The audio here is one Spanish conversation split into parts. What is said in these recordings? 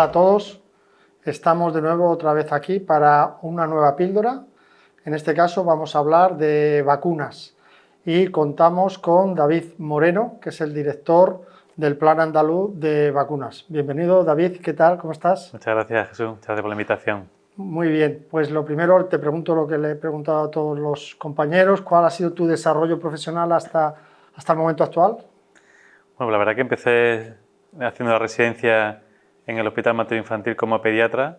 Hola a todos, estamos de nuevo otra vez aquí para una nueva píldora. En este caso vamos a hablar de vacunas y contamos con David Moreno, que es el director del Plan Andaluz de Vacunas. Bienvenido, David, ¿qué tal? ¿Cómo estás? Muchas gracias, Jesús, muchas gracias por la invitación. Muy bien, pues lo primero te pregunto lo que le he preguntado a todos los compañeros, ¿cuál ha sido tu desarrollo profesional hasta el momento actual? Bueno, la verdad que empecé haciendo la residencia en el Hospital Materno-Infantil como pediatra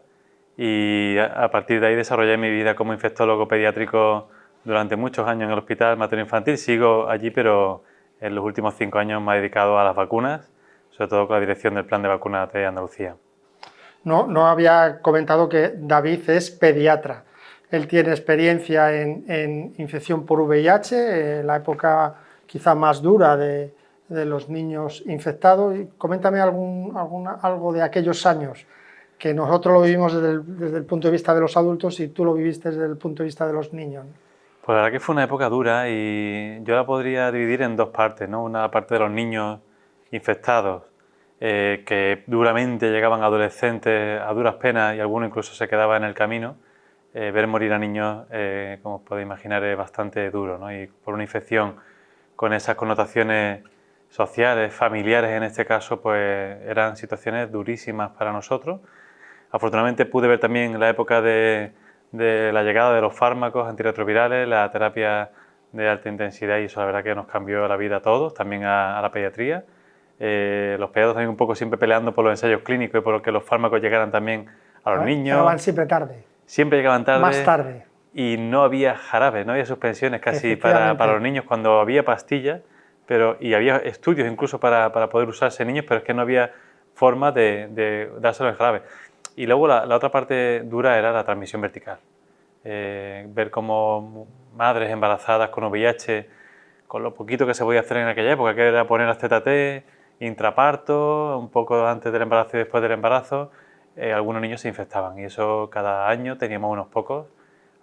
y a partir de ahí desarrollé mi vida como infectólogo pediátrico durante muchos años en el Hospital Materno-Infantil. Sigo allí, pero en los últimos 5 años me he dedicado a las vacunas, sobre todo con la dirección del Plan de Vacunas de Andalucía. No había comentado que David es pediatra. Él tiene experiencia en infección por VIH, en la época quizá más dura de los niños infectados. Y coméntame algo de aquellos años, que nosotros lo vivimos desde el punto de vista de los adultos y tú lo viviste desde el punto de vista de los niños. Pues la verdad que fue una época dura y yo la podría dividir en dos partes, ¿no? Una parte de los niños infectados, que duramente llegaban adolescentes a duras penas y algunos incluso se quedaban en el camino. Ver morir a niños, como os podéis imaginar, es bastante duro, ¿no? Y por una infección con esas connotaciones sociales, familiares en este caso, pues eran situaciones durísimas para nosotros. Afortunadamente pude ver también la época de la llegada de los fármacos antirretrovirales, la terapia de alta intensidad, y eso la verdad que nos cambió la vida a todos, también a la pediatría. Los pediatras también un poco siempre peleando por los ensayos clínicos y por que los fármacos llegaran también a los niños. Llegaban siempre tarde. Siempre llegaban tarde. Más tarde. Y no había jarabe, no había suspensiones casi para los niños cuando había pastillas, y había estudios incluso para poder usarse en niños, pero es que no había forma de dárselo en jarabe. Y luego la otra parte dura era la transmisión vertical. Ver cómo madres embarazadas con VIH, con lo poquito que se podía hacer en aquella época, que era poner ZT, intraparto, un poco antes del embarazo y después del embarazo, algunos niños se infectaban y eso cada año teníamos unos pocos.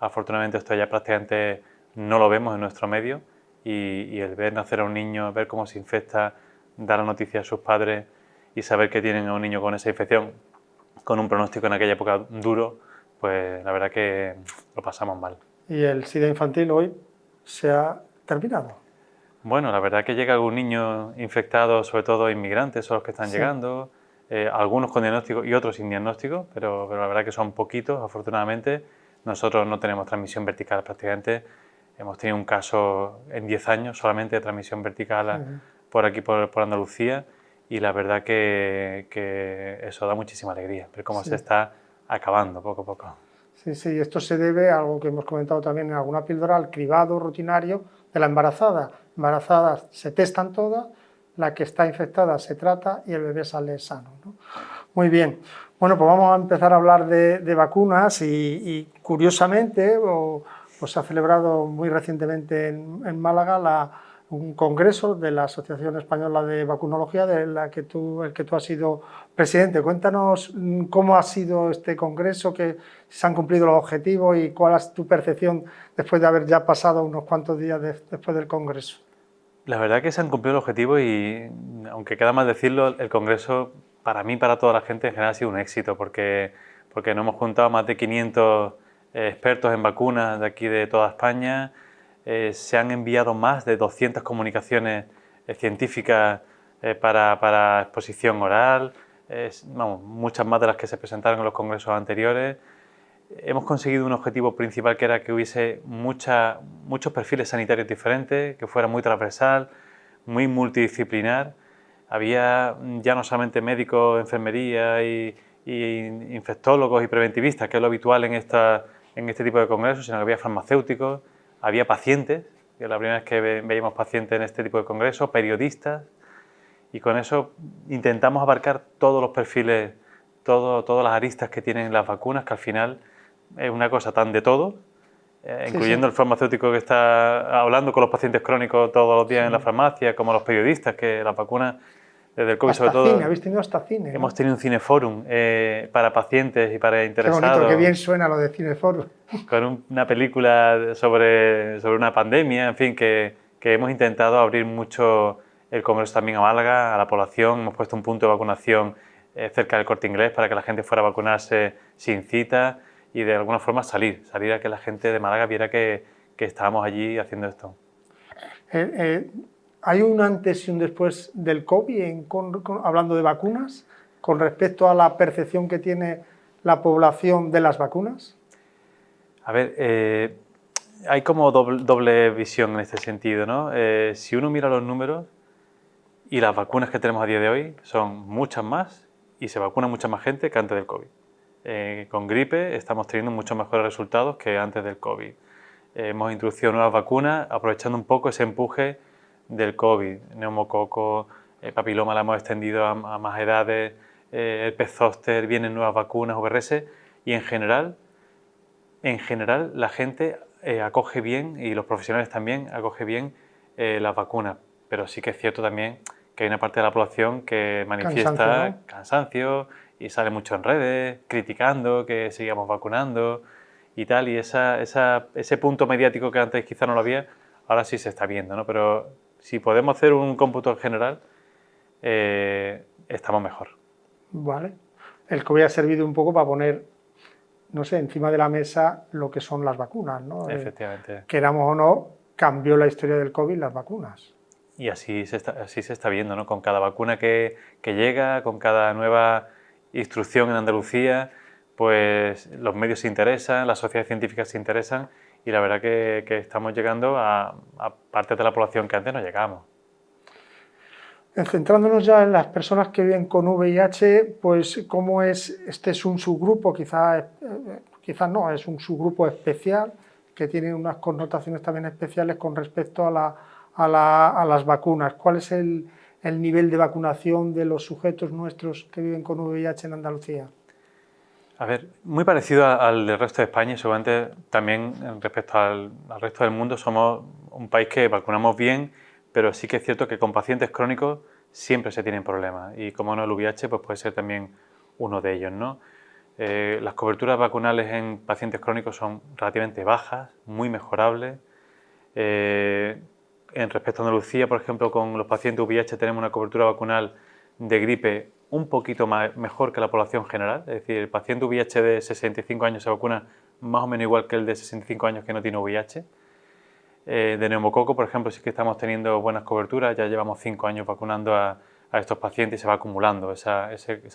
Afortunadamente esto ya prácticamente no lo vemos en nuestro medio y el ver nacer a un niño, ver cómo se infecta, dar la noticia a sus padres y saber que tienen a un niño con esa infección, con un pronóstico en aquella época duro, pues la verdad que lo pasamos mal. Y el SIDA infantil hoy se ha terminado. Bueno, la verdad que llega algún niño infectado, sobre todo inmigrantes son los que están llegando, algunos con diagnóstico y otros sin diagnóstico, pero la verdad que son poquitos, afortunadamente. Nosotros no tenemos transmisión vertical prácticamente, hemos tenido un caso en 10 años solamente de transmisión vertical por aquí, por Andalucía, y la verdad que eso da muchísima alegría, ver cómo se está acabando poco a poco. Sí, esto se debe a algo que hemos comentado también en alguna píldora, al cribado rutinario de la embarazada. Embarazadas se testan todas, la que está infectada se trata y el bebé sale sano, ¿no? Muy bien, bueno, pues vamos a empezar a hablar de vacunas y curiosamente se ha celebrado muy recientemente en Málaga un congreso de la Asociación Española de Vacunología, el que tú has sido presidente. Cuéntanos cómo ha sido este congreso, que se han cumplido los objetivos y cuál es tu percepción después de haber ya pasado unos cuantos días después del congreso. La verdad que se han cumplido el objetivo y, aunque queda mal decirlo, el congreso para mí, para toda la gente en general ha sido un éxito porque nos hemos juntado más de 500 expertos en vacunas de aquí de toda España. Se han enviado más de 200 comunicaciones científicas para exposición oral, muchas más de las que se presentaron en los congresos anteriores. Hemos conseguido un objetivo principal, que era que hubiese muchos perfiles sanitarios diferentes, que fuera muy transversal, muy multidisciplinar. Había ya no solamente médicos, enfermería y infectólogos y preventivistas, que es lo habitual en este tipo de congresos, sino que había farmacéuticos, había pacientes, que es la primera vez que veíamos pacientes en este tipo de congresos, periodistas, y con eso intentamos abarcar todos los perfiles, todas las aristas que tienen las vacunas, que al final es una cosa tan de todo, incluyendo el farmacéutico que está hablando con los pacientes crónicos todos los días en la farmacia, como los periodistas, que las vacunas desde el COVID hasta sobre todo... Cine, habéis tenido hasta cine, ¿no? Hemos tenido un cineforum para pacientes y para interesados. Qué bonito, qué bien suena lo de cineforum. Con una película sobre una pandemia, en fin, que hemos intentado abrir mucho el congreso también a Málaga, a la población. Hemos puesto un punto de vacunación cerca del Corte Inglés para que la gente fuera a vacunarse sin cita y de alguna forma salir a que la gente de Málaga viera que estábamos allí haciendo esto. ¿Hay un antes y un después del COVID, hablando de vacunas, con respecto a la percepción que tiene la población de las vacunas? A ver, hay como doble visión en este sentido, ¿no? Si uno mira los números y las vacunas que tenemos a día de hoy son muchas más y se vacuna mucha más gente que antes del COVID. Con gripe estamos teniendo muchos mejores resultados que antes del COVID. Hemos introducido nuevas vacunas aprovechando un poco ese empuje del COVID. Neumococo, papiloma la hemos extendido a más edades, herpes zóster, vienen nuevas vacunas, VRS y en general la gente acoge bien y los profesionales también acoge bien las vacunas. Pero sí que es cierto también que hay una parte de la población que manifiesta cansancio y sale mucho en redes criticando que sigamos vacunando y tal, y ese punto mediático que antes quizá no lo había, ahora sí se está viendo, ¿no? Pero si podemos hacer un cómputo general, estamos mejor. Vale. El COVID ha servido un poco para poner, no sé, encima de la mesa lo que son las vacunas, ¿no? Efectivamente. Queramos o no, cambió la historia del COVID las vacunas. Y así se está viendo, ¿no? Con cada vacuna que llega, con cada nueva instrucción en Andalucía, pues los medios se interesan, las sociedades científicas se interesan y la verdad que estamos llegando a partes de la población que antes no llegábamos. Centrándonos ya en las personas que viven con VIH, pues cómo es, este es un subgrupo, quizás no, es un subgrupo especial que tiene unas connotaciones también especiales con respecto a las vacunas. ¿Cuál es el nivel de vacunación de los sujetos nuestros que viven con VIH en Andalucía? A ver, muy parecido al del resto de España y seguramente también respecto al resto del mundo somos un país que vacunamos bien, pero sí que es cierto que con pacientes crónicos siempre se tienen problemas y como no el VIH pues puede ser también uno de ellos, ¿no? Las coberturas vacunales en pacientes crónicos son relativamente bajas, muy mejorables. En respecto a Andalucía, por ejemplo, con los pacientes VIH tenemos una cobertura vacunal de gripe un poquito mejor que la población general, es decir, el paciente VIH de 65 años se vacuna más o menos igual que el de 65 años que no tiene VIH. De neumococo, por ejemplo, sí que estamos teniendo buenas coberturas, ya llevamos 5 años vacunando a estos pacientes y se va acumulando esa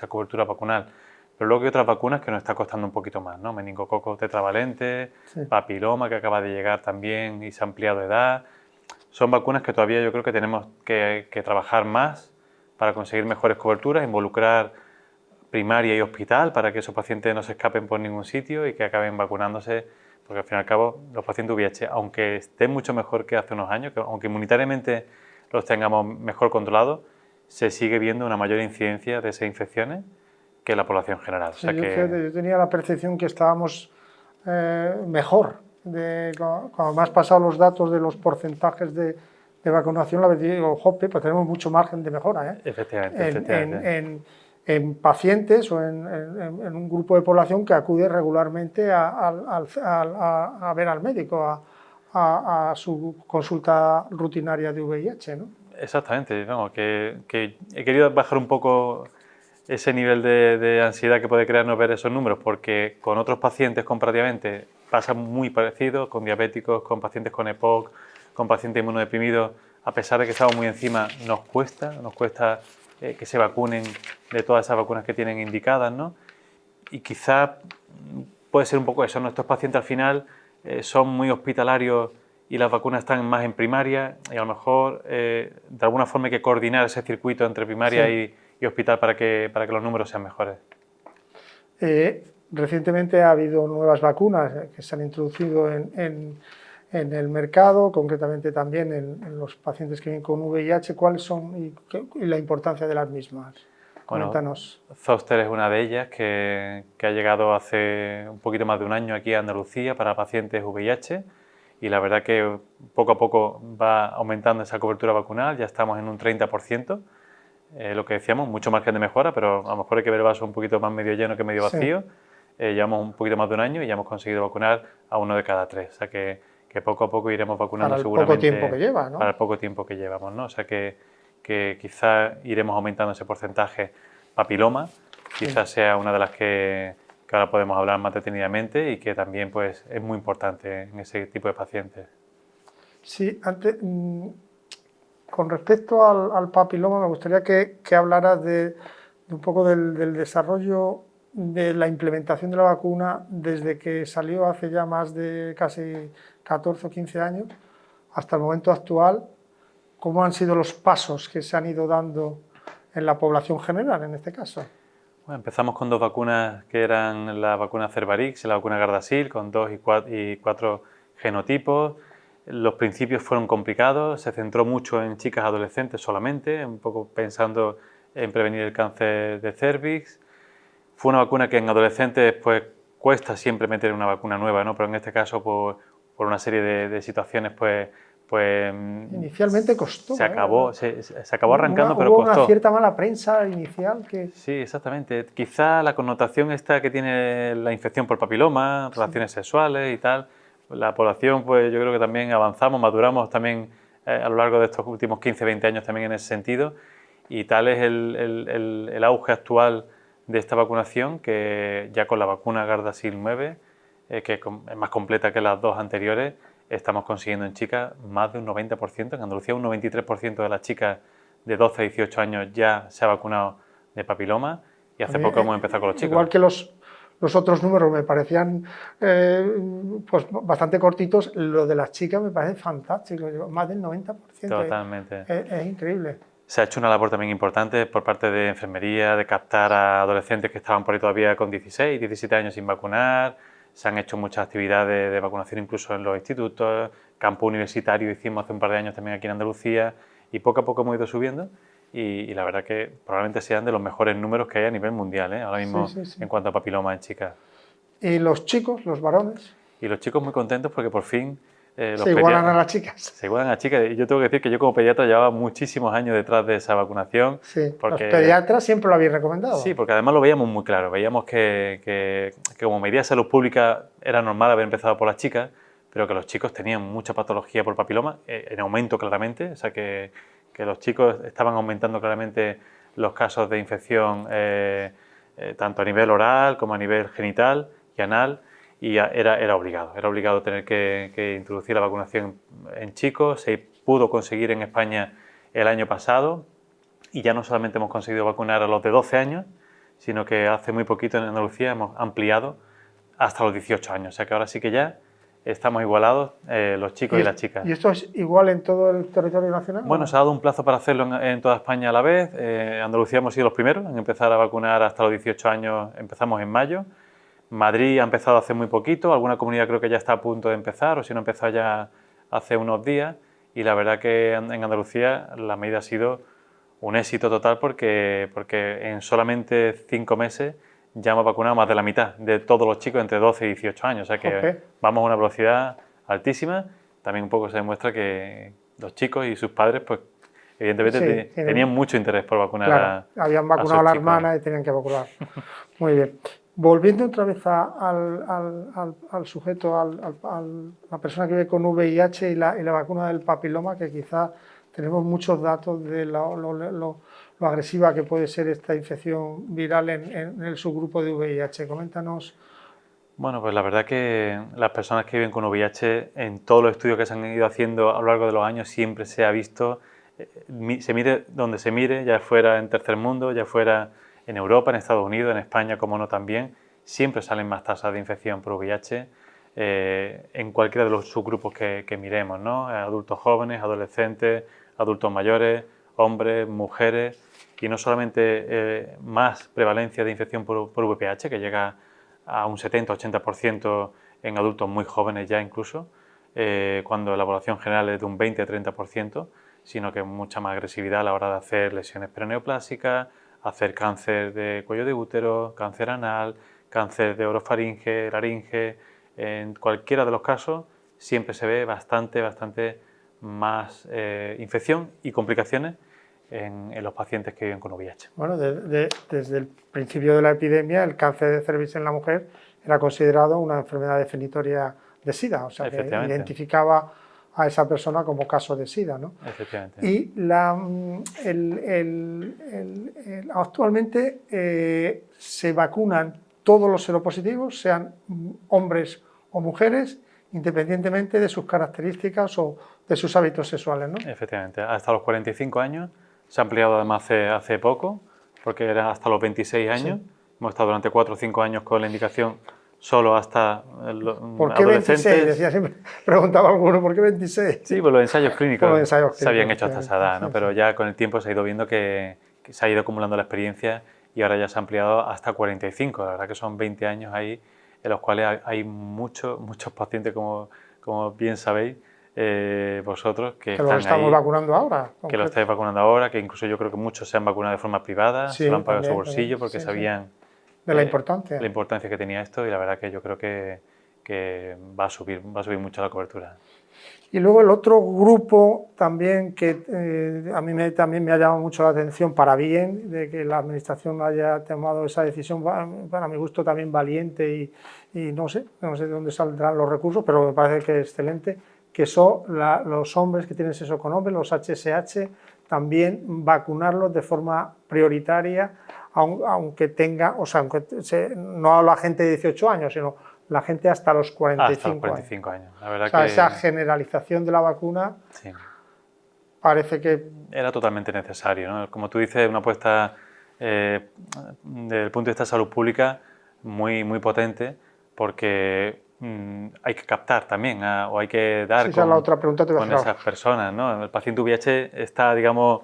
cobertura vacunal. Pero luego hay otras vacunas que nos está costando un poquito más, ¿no? Meningococo tetravalente, sí. Papiloma, que acaba de llegar también y se ha ampliado de edad. Son vacunas que todavía yo creo que tenemos que trabajar más para conseguir mejores coberturas, involucrar primaria y hospital para que esos pacientes no se escapen por ningún sitio y que acaben vacunándose, porque al fin y al cabo los pacientes VIH, aunque estén mucho mejor que hace unos años, que aunque inmunitariamente los tengamos mejor controlados, se sigue viendo una mayor incidencia de esas infecciones que la población general. Sí, o sea yo tenía la percepción que estábamos mejor, cuando me has pasado los datos de los porcentajes de vacunación, la verdad digo, jope, pues tenemos mucho margen de mejora, ¿eh? Efectivamente. En pacientes o en un grupo de población que acude regularmente a ver al médico, a su consulta rutinaria de VIH, ¿no? Exactamente, no, que he querido bajar un poco ese nivel de ansiedad que puede crearnos ver esos números, porque con otros pacientes comparativamente pasa muy parecido, con diabéticos, con pacientes con EPOC, con pacientes inmunodeprimidos, a pesar de que estamos muy encima, nos cuesta que se vacunen de todas esas vacunas que tienen indicadas, ¿no? Y quizá puede ser un poco eso, nuestros pacientes al final son muy hospitalarios y las vacunas están más en primaria y a lo mejor de alguna forma hay que coordinar ese circuito entre primaria sí. y hospital para que los números sean mejores. Recientemente ha habido nuevas vacunas que se han introducido en el mercado, concretamente también en los pacientes que vienen con VIH. ¿Cuáles son y la importancia de las mismas? Coméntanos. Bueno, Zoster es una de ellas que ha llegado hace un poquito más de un año aquí a Andalucía para pacientes VIH y la verdad que poco a poco va aumentando esa cobertura vacunal, ya estamos en un 30%, lo que decíamos, mucho margen de mejora, pero a lo mejor hay que ver el vaso un poquito más medio lleno que medio vacío. Sí. Llevamos un poquito más de un año y ya hemos conseguido vacunar a 1 de cada 3, o sea que poco a poco iremos vacunando seguramente. Para el poco tiempo que lleva, ¿no? Para el poco tiempo que llevamos, ¿no? O sea que quizá iremos aumentando ese porcentaje. Papiloma, quizás sea una de las que ahora podemos hablar más detenidamente y que también pues, es muy importante en ese tipo de pacientes. Sí, antes, con respecto al papiloma, me gustaría que hablaras de un poco del desarrollo de la implementación de la vacuna desde que salió hace ya más de casi 14 o 15 años hasta el momento actual. ¿Cómo han sido los pasos que se han ido dando en la población general, en este caso? Bueno, empezamos con dos vacunas que eran la vacuna Cervarix y la vacuna Gardasil, con 2 y 4 genotipos. Los principios fueron complicados, se centró mucho en chicas adolescentes solamente, un poco pensando en prevenir el cáncer de cervix. Fue una vacuna que en adolescentes pues cuesta siempre meter una vacuna nueva, ¿no? Pero en este caso por una serie de situaciones pues inicialmente costó. Se acabó arrancando, pero hubo costó. Una cierta mala prensa inicial que... Sí, exactamente. Quizá la connotación esta que tiene la infección por papiloma, relaciones sexuales y tal, la población, pues yo creo que también avanzamos, maduramos también a lo largo de estos últimos 15, 20 años también en ese sentido, y tal es el auge actual de esta vacunación que ya con la vacuna Gardasil 9, que es más completa que las dos anteriores, estamos consiguiendo en chicas más de un 90%, en Andalucía un 93% de las chicas de 12 a 18 años ya se ha vacunado de papiloma y hace poco hemos empezado con los chicos. Igual que los otros números me parecían pues bastante cortitos, lo de las chicas me parece fantástico, más del 90%. Totalmente. Es increíble. Se ha hecho una labor también importante por parte de enfermería, de captar a adolescentes que estaban por ahí todavía con 16, 17 años sin vacunar. Se han hecho muchas actividades de vacunación incluso en los institutos, campo universitario hicimos hace un par de años también aquí en Andalucía y poco a poco hemos ido subiendo y la verdad que probablemente sean de los mejores números que hay a nivel mundial, ahora mismo en cuanto a papiloma en chicas. ¿Y los chicos, los varones? Y los chicos muy contentos porque por fin... se igualan a las chicas. Se igualan a las chicas. Y yo tengo que decir que yo como pediatra llevaba muchísimos años detrás de esa vacunación. Sí, porque, los pediatras siempre lo habéis recomendado. Sí, porque además lo veíamos muy claro. Veíamos que como medida de salud pública era normal haber empezado por las chicas, pero que los chicos tenían mucha patología por papiloma, en aumento claramente. O sea, que los chicos estaban aumentando claramente los casos de infección tanto a nivel oral como a nivel genital y anal. Y era obligado tener que introducir la vacunación en chicos. Se pudo conseguir en España el año pasado y ya no solamente hemos conseguido vacunar a los de 12 años, sino que hace muy poquito en Andalucía hemos ampliado hasta los 18 años. O sea que ahora sí que ya estamos igualados los chicos y las chicas. ¿Y esto es igual en todo el territorio nacional? Bueno, se ha dado un plazo para hacerlo en toda España a la vez. Andalucía hemos sido los primeros en empezar a vacunar hasta los 18 años, empezamos en mayo. Madrid ha empezado hace muy poquito, alguna comunidad creo que ya está a punto de empezar, o si no ha empezado ya hace unos días, y la verdad que en Andalucía la medida ha sido un éxito total porque en solamente 5 meses ya hemos vacunado más de la mitad de todos los chicos entre 12 y 18 años, o sea que vamos a una velocidad altísima. También un poco se demuestra que los chicos y sus padres, pues evidentemente tenían mucho interés por vacunar claro, habían vacunado a la hermana y tenían que vacunar. Muy bien. Volviendo otra vez al sujeto, a la persona que vive con VIH y la vacuna del papiloma, que quizá tenemos muchos datos de lo agresiva que puede ser esta infección viral en el subgrupo de VIH. Coméntanos. Bueno, pues la verdad que las personas que viven con VIH, en todos los estudios que se han ido haciendo a lo largo de los años, siempre se ha visto, se mire donde se mire, ya fuera en tercer mundo, ya fuera en Europa, en Estados Unidos, en España, como no también, siempre salen más tasas de infección por VIH en cualquiera de los subgrupos que miremos, ¿no? Adultos jóvenes, adolescentes, adultos mayores, hombres, mujeres, y no solamente más prevalencia de infección por VPH, que llega a un 70-80% en adultos muy jóvenes ya incluso, cuando la población general es de un 20-30%, sino que mucha más agresividad a la hora de hacer lesiones perineoplásicas, hacer cáncer de cuello de útero, cáncer anal, cáncer de orofaringe, laringe. En cualquiera de los casos siempre se ve bastante más infección y complicaciones en los pacientes que viven con VIH. Bueno, desde el principio de la epidemia, el cáncer de cervix en la mujer era considerado una enfermedad definitoria de SIDA, o sea, que identificaba a esa persona como caso de SIDA, ¿no? Efectivamente. Y actualmente se vacunan todos los seropositivos, sean hombres o mujeres, independientemente de sus características o de sus hábitos sexuales, ¿no? Efectivamente, hasta los 45 años, se ha ampliado además hace poco, porque era hasta los 26 años. Sí. Hemos estado durante 4 o 5 años con la indicación solo hasta ¿Por qué adolescentes. 26? Decía siempre, preguntaba alguno, ¿por qué 26? Sí, pues los ensayos clínicos, los ensayos clínicos se habían hecho hasta esa edad, ¿no? Pero ya con el tiempo se ha ido viendo que se ha ido acumulando la experiencia y ahora ya se ha ampliado hasta 45. La verdad que son 20 años ahí en los cuales hay muchos pacientes, como bien sabéis, vosotros, que los estamos vacunando ahora. Que lo estáis vacunando ahora, que incluso yo creo que muchos se han vacunado de forma privada, sí, se lo han pagado también, de su bolsillo porque sí, sabían de la importancia que tenía esto, y la verdad que yo creo que va a subir mucho la cobertura. Y luego el otro grupo también que a mí también me ha llamado mucho la atención, para bien, de que la Administración haya tomado esa decisión, para mi gusto también valiente y no sé de dónde saldrán los recursos, pero me parece que es excelente, que son los hombres que tienen sexo con hombres, los HSH, también vacunarlos de forma prioritaria, aunque tenga, o sea, no a la gente de 18 años, sino la gente hasta los 45 años. La verdad, o sea, esa generalización de la vacuna, sí, parece que era totalmente necesario, ¿no? Como tú dices, una apuesta desde el punto de vista de salud pública muy potente, porque hay que captar también, o hay que dar esa es la otra pregunta con esas personas, ¿no? El paciente VIH está, digamos,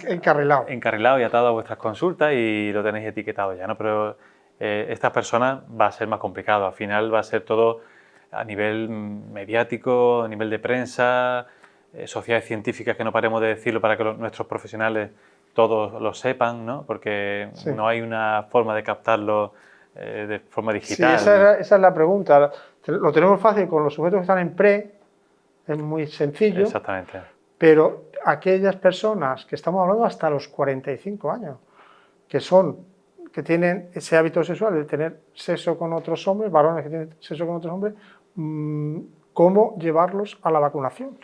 encarrilado y atado a vuestras consultas y lo tenéis etiquetado ya, ¿no? Pero estas personas va a ser más complicado. Al final va a ser todo a nivel mediático, a nivel de prensa, sociedades científicas que no paremos de decirlo para que nuestros profesionales todos lo sepan, ¿no? Porque sí, no hay una forma de captarlo de forma digital. Sí, esa es la pregunta. Lo tenemos fácil con los sujetos que están en PrEP, es muy sencillo. Exactamente. Pero aquellas personas que estamos hablando hasta los 45 años, que tienen ese hábito sexual de tener sexo con otros hombres, varones que tienen sexo con otros hombres, ¿cómo llevarlos a la vacunación?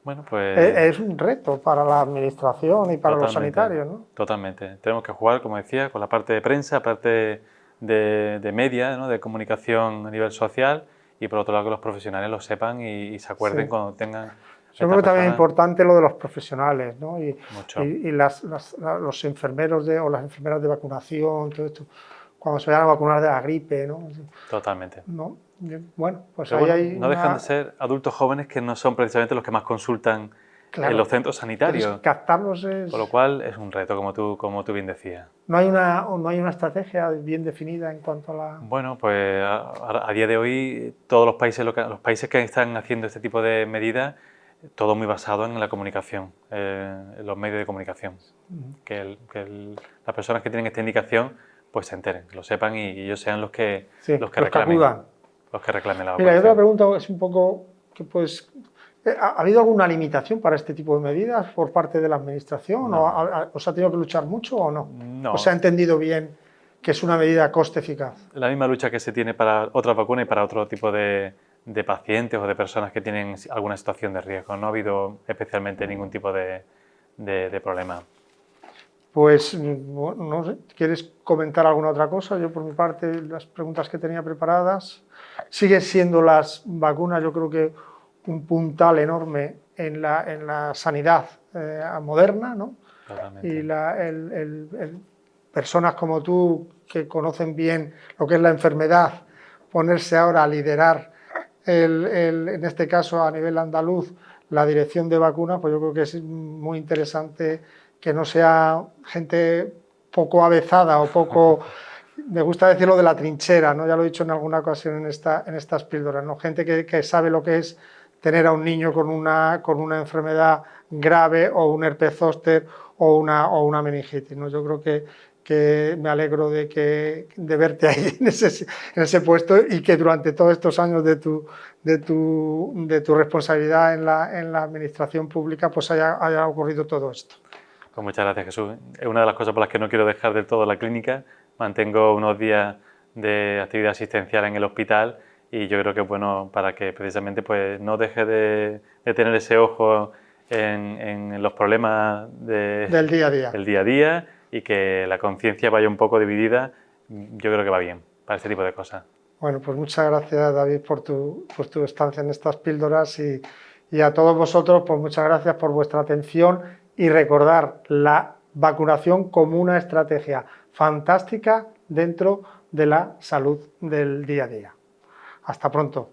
Bueno, pues es un reto para la administración y para los sanitarios, ¿no? Totalmente. Tenemos que jugar, como decía, con la parte de prensa, parte de media, ¿no? De comunicación a nivel social, y por otro lado que los profesionales lo sepan y se acuerden, sí, cuando tengan... Yo creo que también es importante lo de los profesionales, ¿no? Y los enfermeros o las enfermeras de vacunación, todo esto, cuando se vayan a vacunar de la gripe, ¿no? Totalmente. ¿No? Bueno, pues ahí hay no dejan de ser adultos jóvenes que no son precisamente los que más consultan, claro, en los centros sanitarios. Entonces, captarlos es... Con lo cual es un reto, como tú bien decías. ¿No hay una estrategia bien definida en cuanto a la...? Bueno, pues a día de hoy todos los países que están haciendo este tipo de medidas, todo muy basado en la comunicación, en los medios de comunicación. Que las personas que tienen esta indicación pues se enteren, lo sepan y ellos sean los que reclamen la vacunación. Mira, y otra pregunta es un poco que pues... ¿Ha habido alguna limitación para este tipo de medidas por parte de la Administración? No. ¿Os ha tenido que luchar mucho o no? No. ¿O se ha entendido bien que es una medida coste eficaz? La misma lucha que se tiene para otras vacunas y para otro tipo de pacientes o de personas que tienen alguna situación de riesgo. No ha habido especialmente ningún tipo de problema. Pues, no sé, ¿quieres comentar alguna otra cosa? Yo, por mi parte, las preguntas que tenía preparadas, siguen siendo las vacunas, yo creo que un puntal enorme en la sanidad moderna, ¿no? Totalmente. Y personas como tú, que conocen bien lo que es la enfermedad, ponerse ahora a liderar, en este caso a nivel andaluz, la dirección de vacunas, pues yo creo que es muy interesante que no sea gente poco avezada o poco... Me gusta decirlo de la trinchera, ¿no? Ya lo he dicho en alguna ocasión en estas píldoras, ¿no? Gente que sabe lo que es tener a un niño con una enfermedad grave o un herpes zóster o una meningitis, ¿no? Yo creo que me alegro de verte ahí en ese puesto y que durante todos estos años de tu responsabilidad en la administración pública pues haya ocurrido todo esto. Pues muchas gracias, Jesús. Es una de las cosas por las que no quiero dejar del todo la clínica. Mantengo unos días de actividad asistencial en el hospital y yo creo que es bueno para que precisamente pues, no deje de tener ese ojo en los problemas del día a día. del día a día y que la conciencia vaya un poco dividida, yo creo que va bien para este tipo de cosas. Bueno, pues muchas gracias, David, por tu estancia en estas píldoras y a todos vosotros, pues muchas gracias por vuestra atención y recordar la vacunación como una estrategia fantástica dentro de la salud del día a día. Hasta pronto.